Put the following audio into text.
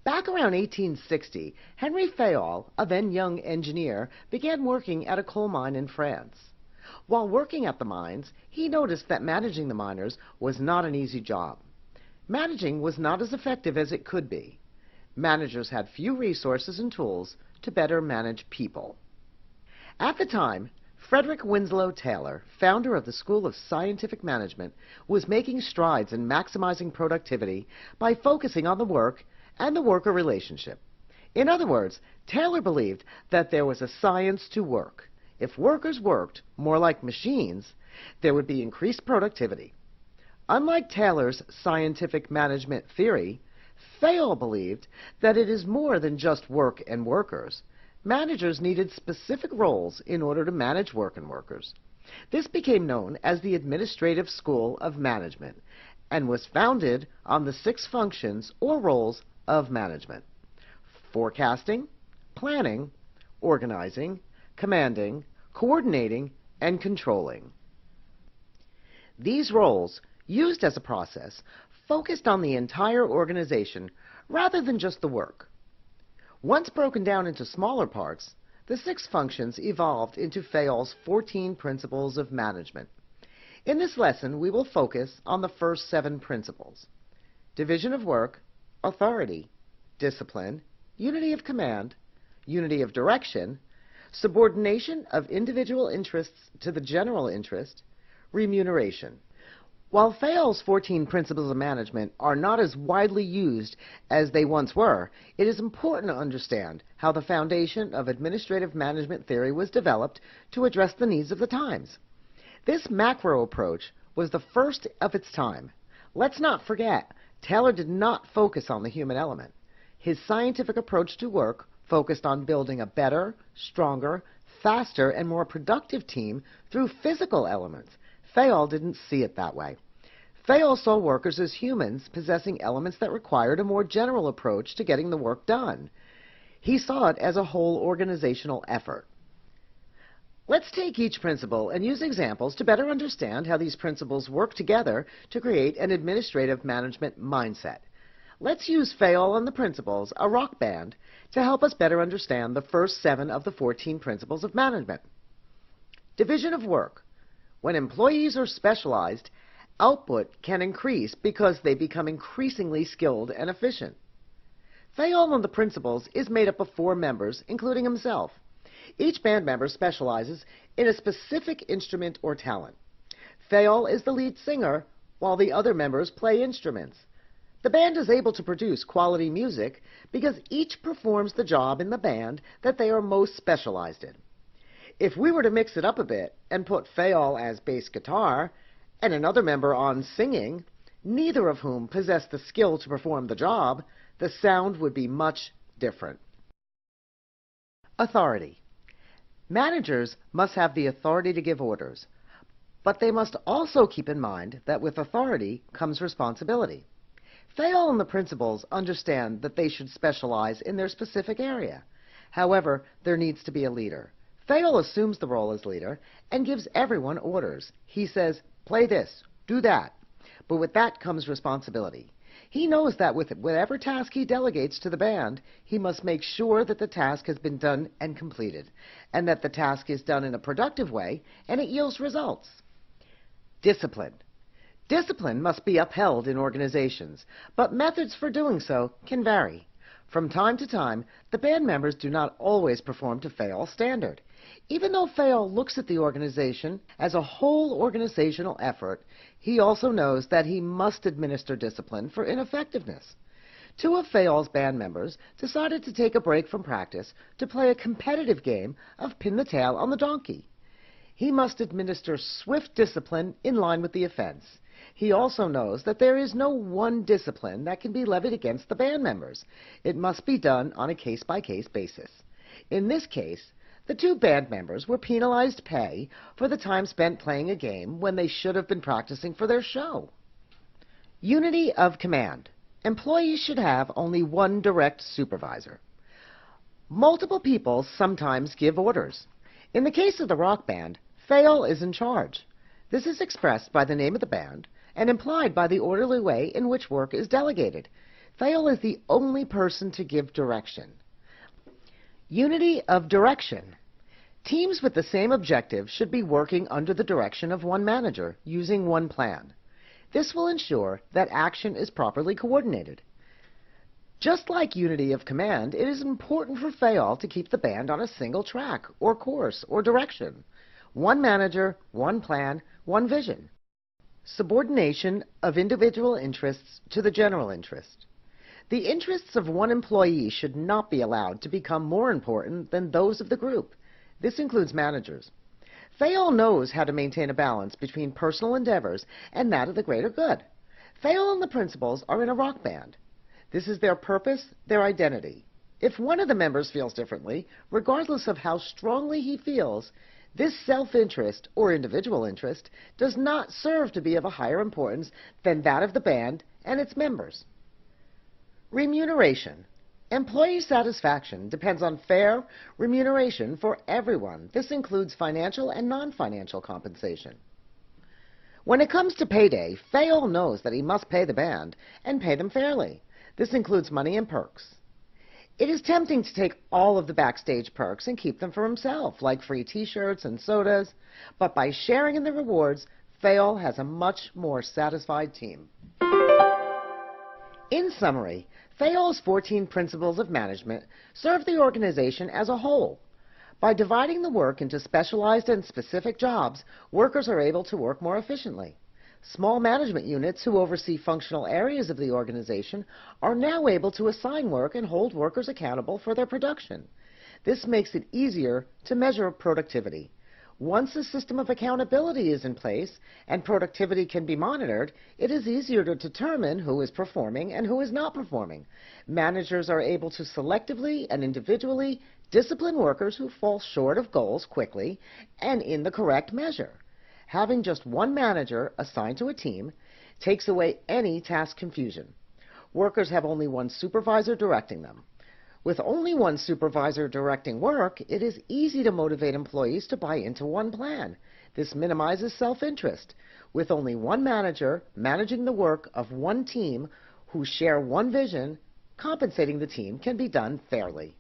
Back around 1860, Henry Fayol, a then young engineer, began working at a coal mine in France. While working at the mines, he noticed that managing the miners was not an easy job. Managing was not as effective as it could be. Managers had few resources and tools to better manage people. At the time, Frederick Winslow Taylor, founder of the School of Scientific Management, was making strides in maximizing productivity by focusing on the work and the worker relationship. In other words, Taylor believed that there was a science to work. If workers worked more like machines, there would be increased productivity. Unlike Taylor's scientific management theory, Fayol believed that it is more than just work and workers. Managers needed specific roles in order to manage work and workers. This became known as the Administrative School of Management and was founded on the 6 functions or roles of management: forecasting, planning, organizing, commanding, coordinating, and controlling. These roles, used as a process, focused on the entire organization rather than just the work. Once broken down into smaller parts, the 6 functions evolved into Fayol's 14 principles of management. In this lesson, we will focus on the first 7 principles: division of work, authority, discipline, unity of command, unity of direction, subordination of individual interests to the general interest, remuneration. While Fayol's 14 principles of management are not as widely used as they once were, it is important to understand how the foundation of administrative management theory was developed to address the needs of the times. This macro approach was the first of its time. Let's not forget, Taylor did not focus on the human element. His scientific approach to work focused on building a better, stronger, faster, and more productive team through physical elements. Fayol didn't see it that way. Fayol saw workers as humans possessing elements that required a more general approach to getting the work done. He saw it as a whole organizational effort. Let's take each principle and use examples to better understand how these principles work together to create an administrative management mindset. Let's use Fayol and the principles, a rock band, to help us better understand the first 7 of the 14 principles of management. Division of work. When employees are specialized, output can increase because they become increasingly skilled and efficient. Fayol and the principles is made up of 4 members, including himself. Each band member specializes in a specific instrument or talent. Fayol is the lead singer, while the other members play instruments. The band is able to produce quality music because each performs the job in the band that they are most specialized in. If we were to mix it up a bit and put Fayol as bass guitar and another member on singing, neither of whom possessed the skill to perform the job, the sound would be much different. Authority. Managers must have the authority to give orders, but they must also keep in mind that with authority comes responsibility. Fayol and the principles understand that they should specialize in their specific area. However, there needs to be a leader. Fayol assumes the role as leader and gives everyone orders. He says, play this, do that. But with that comes responsibility. He knows that with whatever task he delegates to the band, he must make sure that the task has been done and completed, and that the task is done in a productive way and it yields results. Discipline. Discipline must be upheld in organizations, but methods for doing so can vary. From time to time, the band members do not always perform to Fayol's standard. Even though Fayol looks at the organization as a whole organizational effort, he also knows that he must administer discipline for ineffectiveness. 2 of Fayol's band members decided to take a break from practice to play a competitive game of pin the tail on the donkey. He must administer swift discipline in line with the offense. He also knows that there is no one discipline that can be levied against the band members. It must be done on a case-by-case basis. In this case, the 2 band members were penalized pay for the time spent playing a game when they should have been practicing for their show. Unity of command. Employees should have only one direct supervisor. Multiple people sometimes give orders. In the case of the rock band, Fayol is in charge. This is expressed by the name of the band and implied by the orderly way in which work is delegated. Fayol is the only person to give direction. Unity of direction. Teams with the same objective should be working under the direction of one manager, using one plan. This will ensure that action is properly coordinated. Just like unity of command, it is important for Fayol to keep the band on a single track, or course, or direction. One manager, one plan, one vision. Subordination of individual interests to the general interest. The interests of one employee should not be allowed to become more important than those of the group. This includes managers. Fayol knows how to maintain a balance between personal endeavors and that of the greater good. Fayol and the principals are in a rock band. This is their purpose, their identity. If one of the members feels differently, regardless of how strongly he feels, this self-interest or individual interest does not serve to be of a higher importance than that of the band and its members. Remuneration. Employee satisfaction depends on fair remuneration for everyone. This includes financial and non-financial compensation. When it comes to payday, Fayol knows that he must pay the band and pay them fairly. This includes money and perks. It is tempting to take all of the backstage perks and keep them for himself, like free t-shirts and sodas, but by sharing in the rewards, Fayol has a much more satisfied team. In summary, Fayol's 14 principles of management serve the organization as a whole. By dividing the work into specialized and specific jobs, workers are able to work more efficiently. Small management units who oversee functional areas of the organization are now able to assign work and hold workers accountable for their production. This makes it easier to measure productivity. Once a system of accountability is in place and productivity can be monitored, it is easier to determine who is performing and who is not performing. Managers are able to selectively and individually discipline workers who fall short of goals quickly and in the correct measure. Having just one manager assigned to a team takes away any task confusion. Workers have only one supervisor directing them. With only one supervisor directing work, it is easy to motivate employees to buy into one plan. This minimizes self-interest. With only one manager managing the work of one team who share one vision, compensating the team can be done fairly.